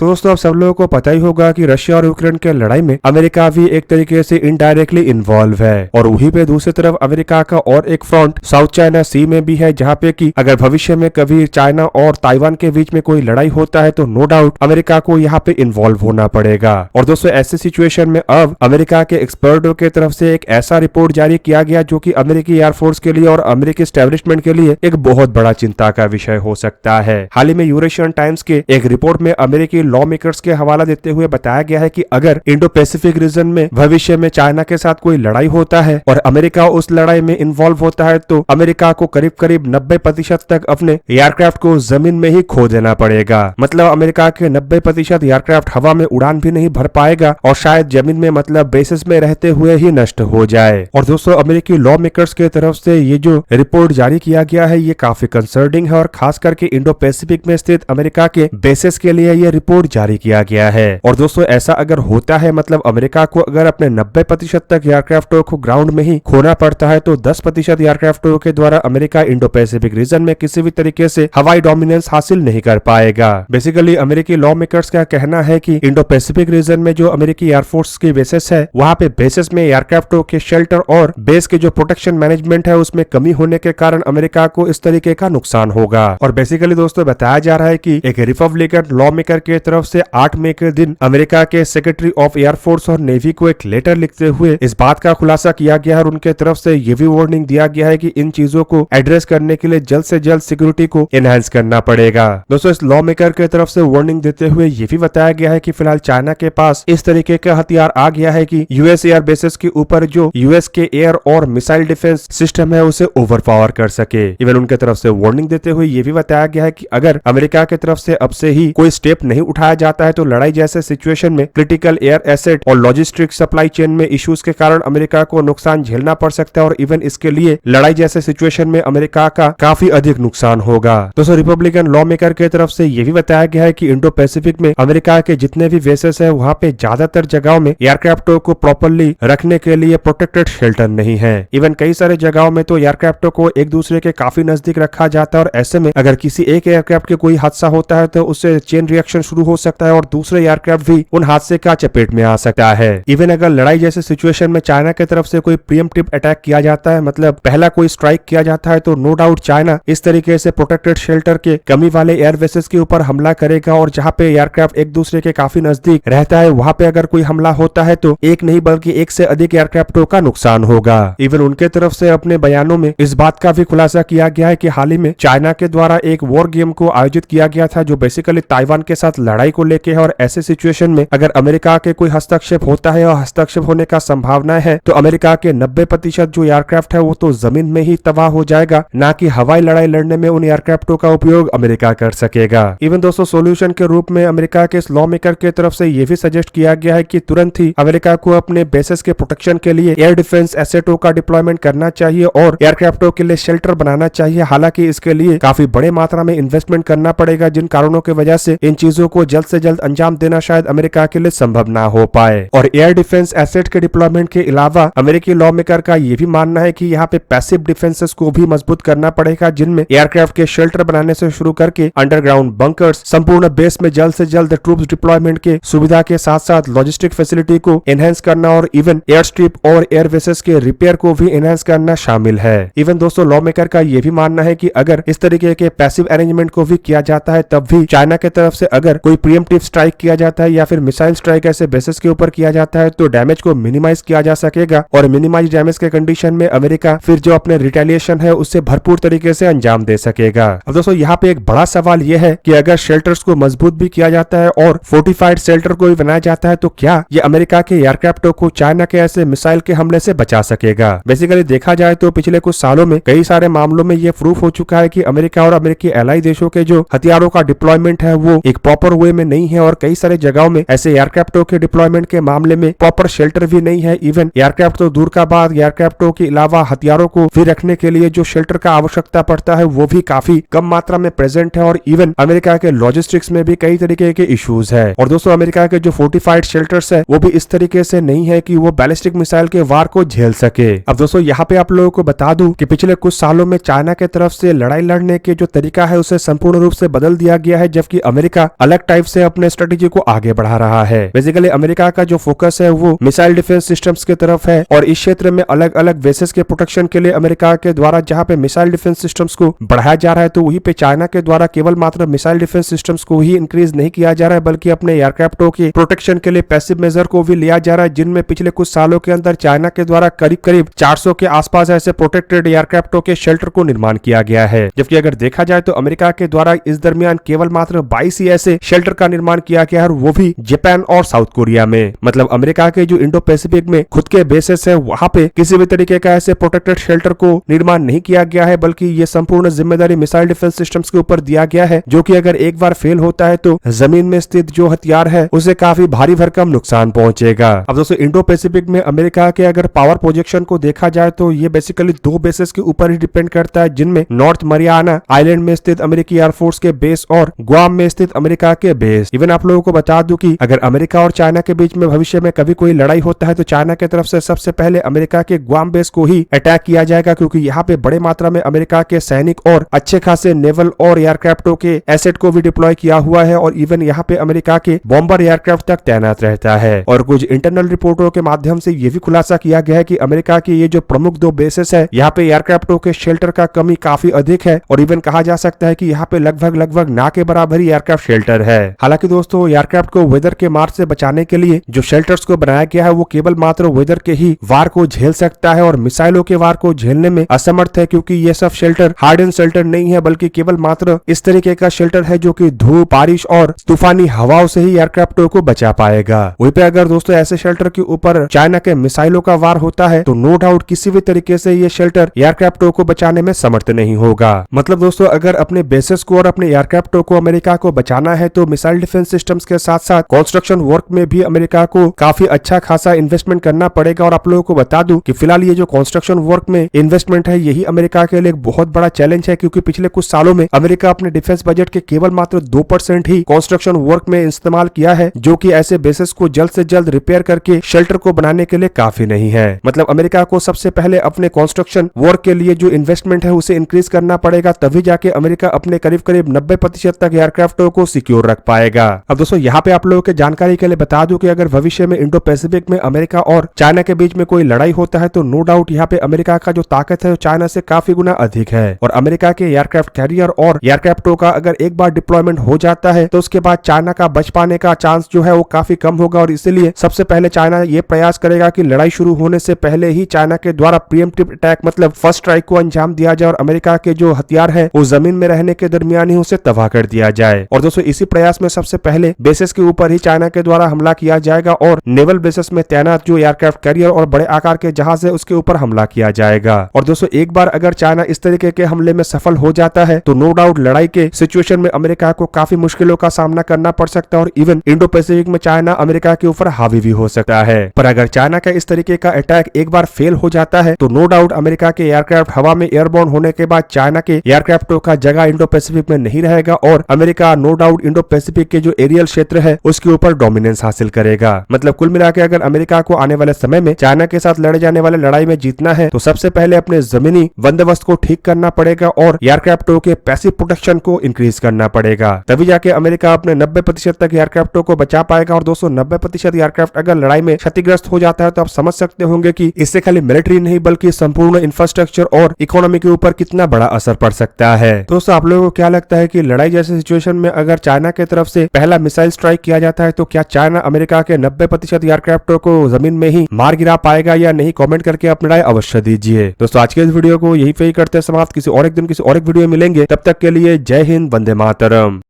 तो दोस्तों आप सब लोगों को पता ही होगा कि रशिया और यूक्रेन के लड़ाई में अमेरिका भी एक तरीके से इनडायरेक्टली इन्वॉल्व है और वहीं पे दूसरी तरफ अमेरिका का और एक फ्रंट साउथ चाइना सी में भी है, जहाँ पे कि अगर भविष्य में कभी चाइना और ताइवान के बीच में कोई लड़ाई होता है तो नो डाउट अमेरिका को यहाँ पे इन्वॉल्व होना पड़ेगा। और दोस्तों ऐसे सिचुएशन में अब अमेरिका के एक्सपर्टों की तरफ से एक ऐसा रिपोर्ट जारी किया गया जो कि अमेरिकी एयरफोर्स के लिए और अमेरिकी एस्टेब्लिशमेंट के लिए एक बहुत बड़ा चिंता का विषय हो सकता है। हाल ही में यूरेशियन टाइम्स के एक रिपोर्ट में अमेरिकी लॉ मेकर्स के हवाला देते हुए बताया गया है कि अगर इंडो पैसिफिक रीजन में भविष्य में चाइना के साथ कोई लड़ाई होता है और अमेरिका उस लड़ाई में इन्वॉल्व होता है तो अमेरिका को करीब करीब 90% तक अपने एयरक्राफ्ट को जमीन में ही खो देना पड़ेगा। मतलब अमेरिका के 90% एयरक्राफ्ट हवा में उड़ान भी नहीं भर पाएगा और शायद जमीन में मतलब बेसिस में रहते हुए ही नष्ट हो जाए। और दोस्तों अमेरिकी लॉ मेकर्स के तरफ से ये जो रिपोर्ट जारी किया गया है ये काफी कंसर्निंग है और खास करके इंडो पैसिफिक में स्थित अमेरिका के बेसिस के लिए ये रिपोर्ट जारी किया गया है। और दोस्तों ऐसा अगर होता है मतलब अमेरिका को अगर अपने 90% तक एयरक्राफ्टों को ग्राउंड में ही खोना पड़ता है तो 10% एयरक्राफ्टों के द्वारा अमेरिका इंडो पैसिफिक रीजन में किसी भी तरीके से हवाई डोमिनेंस हासिल नहीं कर पाएगा। बेसिकली अमेरिकी लॉ मेकर्स का कहना है कि इंडो पैसिफिक रीजन में जो अमेरिकी एयरफोर्स की बेसिस है वहाँ पे बेसिस में एयरक्राफ्टों के शेल्टर और बेस के जो प्रोटेक्शन मैनेजमेंट है उसमें कमी होने के कारण अमेरिका को इस तरीके का नुकसान होगा। और बेसिकली दोस्तों बताया जा रहा है कि एक रिपब्लिकन लॉ मेकर के तरफ से 8 मई के दिन अमेरिका के सेक्रेटरी ऑफ एयरफोर्स और नेवी को एक लेटर लिखते हुए इस बात का खुलासा किया गया है और उनके तरफ से ये भी वार्निंग दिया गया है कि इन चीजों को एड्रेस करने के लिए जल्द से जल्द सिक्योरिटी को एनहांस करना पड़ेगा। दोस्तों इस लॉ मेकर के तरफ से वार्निंग देते हुए ये भी बताया गया है कि फिलहाल चाइना के पास इस तरीके का हथियार आ गया है कि यूएस एयर बेसिस के ऊपर जो यूएस के एयर और मिसाइल डिफेंस सिस्टम है उसे ओवर पावर कर सके। इवन उनके तरफ से वार्निंग देते हुए ये भी बताया गया है कि अगर अमेरिका की तरफ से अब से ही कोई स्टेप नहीं उठाया जाता है तो लड़ाई जैसे सिचुएशन में क्रिटिकल एयर एसेट और लॉजिस्टिक सप्लाई चेन में इश्यूज के कारण अमेरिका को नुकसान झेलना पड़ सकता है और इवन इसके लिए लड़ाई जैसे सिचुएशन में अमेरिका का काफी अधिक नुकसान होगा। दोस्तों रिपब्लिकन लॉ मेकर के तरफ से ये भी बताया गया है कि इंडो पैसिफिक में अमेरिका के जितने भी बेसेस है वहाँ पे ज्यादातर जगहों में एयरक्राफ्टों को प्रॉपरली रखने के लिए प्रोटेक्टेड शेल्टर नहीं है। इवन कई सारे जगहों में तो एयरक्राफ्टों को एक दूसरे के काफी नजदीक रखा जाता है और ऐसे में अगर किसी एक एयरक्राफ्ट के कोई हादसा होता है तो उससे चेन रिएक्शन शुरू हो सकता है और दूसरे एयरक्राफ्ट भी उन हादसे का चपेट में आ सकता है। इवन अगर लड़ाई जैसे सिचुएशन में चाइना की तरफ से कोई प्रीएम्प्टिव अटैक किया जाता है मतलब पहला कोई स्ट्राइक किया जाता है तो नो डाउट चाइना इस तरीके से प्रोटेक्टेड शेल्टर के कमी वाले एयर बेसेस के ऊपर हमला करेगा और जहाँ पे एयरक्राफ्ट एक दूसरे के काफी नजदीक रहता है वहाँ पे अगर कोई हमला होता है तो एक नहीं बल्कि एक से अधिक एयरक्राफ्टों का नुकसान होगा। इवन उनके तरफ से अपने बयानों में इस बात का भी खुलासा किया गया है कि हाल ही में चाइना के द्वारा एक वॉर गेम को आयोजित किया गया था जो बेसिकली ताइवान के साथ लड़ाई को लेके है और ऐसे सिचुएशन में अगर अमेरिका के कोई हस्तक्षेप होता है और हस्तक्षेप होने का संभावना है तो अमेरिका के 90% जो एयरक्राफ्ट है वो तो जमीन में ही तबाह हो जाएगा, ना कि हवाई लड़ाई लड़ने में उन एयरक्राफ्टों का उपयोग अमेरिका कर सकेगा। इवन दोस्तों सोल्यूशन के रूप में अमेरिका के इस लॉ मेकर के तरफ से ये भी सजेस्ट किया गया है कि तुरंत ही अमेरिका को अपने बेसेस के प्रोटेक्शन के लिए एयर डिफेंस एसेटों का डिप्लॉयमेंट करना चाहिए और एयरक्राफ्टों के लिए शेल्टर बनाना चाहिए। हालांकि इसके लिए काफी बड़े मात्रा में इन्वेस्टमेंट करना पड़ेगा जिन कारणों की वजह से इन चीजों को जल्द से जल्द अंजाम देना शायद अमेरिका के लिए संभव ना हो पाए। और एयर डिफेंस एसेट के डिप्लॉयमेंट के अलावा अमेरिकी लॉ मेकर का ये भी मानना है कि यहाँ पे पैसिव डिफेंसेस को भी मजबूत करना पड़ेगा जिनमें एयरक्राफ्ट के शेल्टर बनाने से शुरू करके अंडरग्राउंड बंकर्स, संपूर्ण बेस में जल्द से जल्द ट्रूप्स डिप्लॉयमेंट के सुविधा के साथ साथ लॉजिस्टिक फैसिलिटी को एनहेंस करना और इवन एयर स्ट्रिप और एयर बेसेस के रिपेयर को भी एनहेंस करना शामिल है। इवन दोस्तों लॉ मेकर का ये भी मानना है कि अगर इस तरीके के पैसिव अरेंजमेंट को भी किया जाता है तब भी चाइना की तरफ से अगर कोई प्रीएम्प्टिव स्ट्राइक किया जाता है या फिर मिसाइल स्ट्राइक ऐसे बेसिस के ऊपर किया जाता है तो डैमेज को मिनिमाइज किया जा सकेगा और मिनिमाइज डैमेज के कंडीशन में अमेरिका फिर जो अपने रिटेलिएशन है उससे भरपूर तरीके से अंजाम दे सकेगा। अब दोस्तों यहाँ पे एक बड़ा सवाल यह है कि अगर शेल्टर्स को मजबूत भी किया जाता है और फोर्टिफाइड शेल्टर को भी बनाया जाता है तो क्या ये अमेरिका के एयरक्राफ्टों को चाइना के ऐसे मिसाइल के हमले से बचा सकेगा। बेसिकली देखा जाए तो पिछले कुछ सालों में कई सारे मामलों में ये प्रूफ हो चुका है कि अमेरिका और अमेरिकी एलाई देशों के जो हथियारों का डिप्लॉयमेंट है वो एक प्रॉपर वे में नहीं है और कई सारे जगहों में ऐसे एयरक्राफ्टों के डिप्लॉयमेंट के मामले में प्रॉपर शेल्टर भी नहीं है। इवन एयरक्राफ्ट तो दूर का बात एयरक्राफ्टों के अलावा हथियारों को भी रखने के लिए जो शेल्टर का आवश्यकता पड़ता है वो भी काफी कम मात्रा में प्रेजेंट है और इवन अमेरिका के लॉजिस्टिक्स में भी कई तरीके के इश्यूज है। और दोस्तों अमेरिका के जो फोर्टिफाइड शेल्टर्स है वो भी इस तरीके से नहीं है कि वो बैलिस्टिक मिसाइल के वार को झेल सके। अब दोस्तों यहाँ पे आप लोगों को बता दूं कि पिछले कुछ सालों में चाइना के तरफ से लड़ाई लड़ने के जो तरीका है उसे संपूर्ण रूप से बदल दिया गया है, जबकि अमेरिका अलग टाइप से अपने स्ट्रेटेजी को आगे बढ़ा रहा है। बेसिकली अमेरिका का जो फोकस है वो मिसाइल डिफेंस सिस्टम्स की तरफ है और इस क्षेत्र में अलग अलग बेसिस के प्रोटेक्शन के लिए अमेरिका के द्वारा जहां पे मिसाइल डिफेंस सिस्टम्स को बढ़ाया जा रहा है, तो वहीं पे चाइना के द्वारा केवल मात्र मिसाइल डिफेंस सिस्टम्स को ही इंक्रीज नहीं किया जा रहा है, बल्कि अपने एयरक्राफ्टों के प्रोटेक्शन के लिए पैसिव मेजर को भी लिया जा रहा है, जिनमें पिछले कुछ सालों के अंदर चाइना के द्वारा करीब करीब 400 के आसपास ऐसे प्रोटेक्टेड एयरक्राफ्टों के शेल्टर को निर्माण किया गया है। जबकि अगर देखा जाए तो अमेरिका के द्वारा इस दरमियान केवल मात्र 22 ही ऐसे शेल्टर का निर्माण किया गया है, और वो भी जापान और साउथ कोरिया में। मतलब अमेरिका के जो इंडो पैसिफिक में खुद के बेसेस है वहां पे किसी भी तरीके का ऐसे प्रोटेक्टेड शेल्टर को निर्माण नहीं किया गया है, बल्कि ये संपूर्ण जिम्मेदारी मिसाइल डिफेंस सिस्टम्स के ऊपर दिया गया है, जो कि अगर एक बार फेल होता है तो जमीन में स्थित जो हथियार है उसे काफी भारी भरकम नुकसान पहुंचेगा। अब दोस्तों इंडो पैसिफिक में अमेरिका के अगर पावर प्रोजेक्शन को देखा जाए तो ये बेसिकली दो बेसेस के ऊपर ही डिपेंड करता है, जिनमें नॉर्थ मरियाना आइलैंड में स्थित अमेरिकी एयरफोर्स के बेस और गुआम में स्थित अमेरिका के बेस। इवन आप लोगों को बता दूं कि अगर अमेरिका और चाइना के बीच में भविष्य में कभी कोई लड़ाई होता है तो चाइना की तरफ से सबसे पहले अमेरिका के गुआम बेस को ही अटैक किया जाएगा, क्योंकि यहाँ पे बड़े मात्रा में अमेरिका के सैनिक और अच्छे खासे नेवल और एयरक्राफ्टों के एसेट को भी डिप्लॉय किया हुआ है, और इवन यहाँ पे अमेरिका के बॉम्बर एयरक्राफ्ट तक तैनात रहता है। और कुछ इंटरनल रिपोर्टों के माध्यम से ये भी खुलासा किया गया है कि अमेरिका की ये जो प्रमुख दो बेसेस है यहाँ पे एयरक्राफ्टों के शेल्टर का कमी काफी अधिक है, और इवन कहा जा सकता है कि यहाँ पे लगभग ना के बराबर ही एयरक्राफ्ट शेल्टर है। हालांकि दोस्तों एयरक्राफ्ट को वेदर के मार से बचाने के लिए जो शेल्टर्स को बनाया गया है वो केवल मात्र वेदर के ही वार को झेल सकता है और मिसाइलों के वार को झेलने में असमर्थ है, क्योंकि ये सब शेल्टर हार्ड एंड शेल्टर नहीं है, बल्कि केवल मात्र इस तरीके का शेल्टर है जो कि धूप, बारिश और तूफानी हवाओं से ही एयरक्राफ्टों को बचा पाएगा। वहीं पे अगर दोस्तों ऐसे शेल्टर के ऊपर चाइना के मिसाइलों का वार होता है तो नो डाउट किसी भी तरीके से ये शेल्टर एयरक्राफ्टों को बचाने में समर्थ नहीं होगा। मतलब दोस्तों अगर अपने बेसेस को और अपने एयरक्राफ्टों को अमेरिका को बचाना है तो मिसाइल डिफेंस सिस्टम्स के साथ साथ कंस्ट्रक्शन वर्क में भी अमेरिका को काफी अच्छा खासा इन्वेस्टमेंट करना पड़ेगा। और आप लोगों को बता दूं कि फिलहाल ये जो कंस्ट्रक्शन वर्क में इन्वेस्टमेंट है यही अमेरिका के लिए एक बहुत बड़ा चैलेंज है, क्योंकि पिछले कुछ सालों में अमेरिका अपने डिफेंस बजट के केवल मात्र 2% ही कंस्ट्रक्शन वर्क में इस्तेमाल किया है, जो कि ऐसे बेसेस को जल्द से जल्द रिपेयर करके शेल्टर को बनाने के लिए काफी नहीं है। मतलब अमेरिका को सबसे पहले अपने कंस्ट्रक्शन वर्क के लिए जो इन्वेस्टमेंट है उसे इंक्रीज करना पड़ेगा, तभी जाके अमेरिका अपने करीब करीब 90% तक एयरक्राफ्टों को सिक्योर रख पाएगा। अब दोस्तों यहाँ पे आप लोगों के जानकारी के लिए बता दूं कि अगर भविष्य में इंडो पैसिफिक में अमेरिका और चाइना के बीच में कोई लड़ाई होता है तो नो डाउट यहाँ पे अमेरिका का जो ताकत है चाइना से काफी गुना अधिक है, और अमेरिका के एयरक्राफ्ट कैरियर और एयरक्राफ्टों का अगर एक बार डिप्लॉयमेंट हो जाता है तो उसके बाद चाइना का बच पाने का चांस जो है वो काफी कम होगा, और इसीलिए सबसे पहले चाइना ये प्रयास करेगा कि लड़ाई शुरू होने से पहले ही चाइना के द्वारा प्रीएम्प्टिव अटैक मतलब फर्स्ट स्ट्राइक को अंजाम दिया जाए और अमेरिका के जो हथियार है वो जमीन में रहने के दरमियान ही उसे तबाह कर दिया जाए। और दोस्तों इसी प्रयास में सबसे पहले बेसिस के ऊपर ही चाइना के द्वारा हमला किया जाएगा और नेवल बेसिस में तैनात जो एयरक्राफ्ट कैरियर और बड़े आकार के जहाज है उसके ऊपर हमला किया जाएगा। और दोस्तों एक बार अगर चाइना इस तरीके के हमले में सफल हो जाता है तो नो डाउट लड़ाई के सिचुएशन में अमेरिका को काफी मुश्किलों का सामना करना पड़ सकता है, और इवन इंडो पैसिफिक में चाइना अमेरिका के ऊपर हावी भी हो सकता है। पर अगर चाइना का इस तरीके का अटैक एक बार फेल हो जाता है तो नो डाउट अमेरिका के एयरक्राफ्ट हवा में एयरबोर्न होने के बाद चाइना के एयरक्राफ्टों का जगह इंडो पैसिफिक में नहीं रहेगा, और America no doubt Indo Pacific के जो एरियल क्षेत्र है उसके ऊपर डोमिनेंस हासिल करेगा। मतलब कुल मिला के अगर अमेरिका को आने वाले समय में चाइना के साथ लड़े जाने वाले लड़ाई में जीतना है तो सबसे पहले अपने जमीनी बंदोबस्त को ठीक करना पड़ेगा और एयरक्राफ्टों के पैसिव प्रोटेक्शन को इंक्रीज करना पड़ेगा, तभी जाके अमेरिका अपने 90% तक एयरक्राफ्टों को बचा पाएगा। और दोस्तों 90% एयरक्राफ्ट अगर लड़ाई में क्षतिग्रस्त हो जाता है तो आप समझ सकते होंगे कि इससे खाली मिलिट्री नहीं बल्कि संपूर्ण इंफ्रास्ट्रक्चर और इकोनॉमी के ऊपर कितना बड़ा असर पड़ सकता है। दोस्तों आप लोगों को क्या लगता है कि लड़ाई जैसे सिचुएशन में अगर चाइना की तरफ से पहला मिसाइल स्ट्राइक किया जाता है तो क्या चाइना अमेरिका के 90% एयरक्राफ्टों को जमीन में ही मार गिरा पाएगा या नहीं? कमेंट करके अपनी राय अवश्य दीजिए। दोस्तों आज के इस वीडियो को यही पे ही करते हैं समाप्त। किसी और एक दिन किसी और एक वीडियो में मिलेंगे, तब तक के लिए जय हिंद, वंदे मातरम।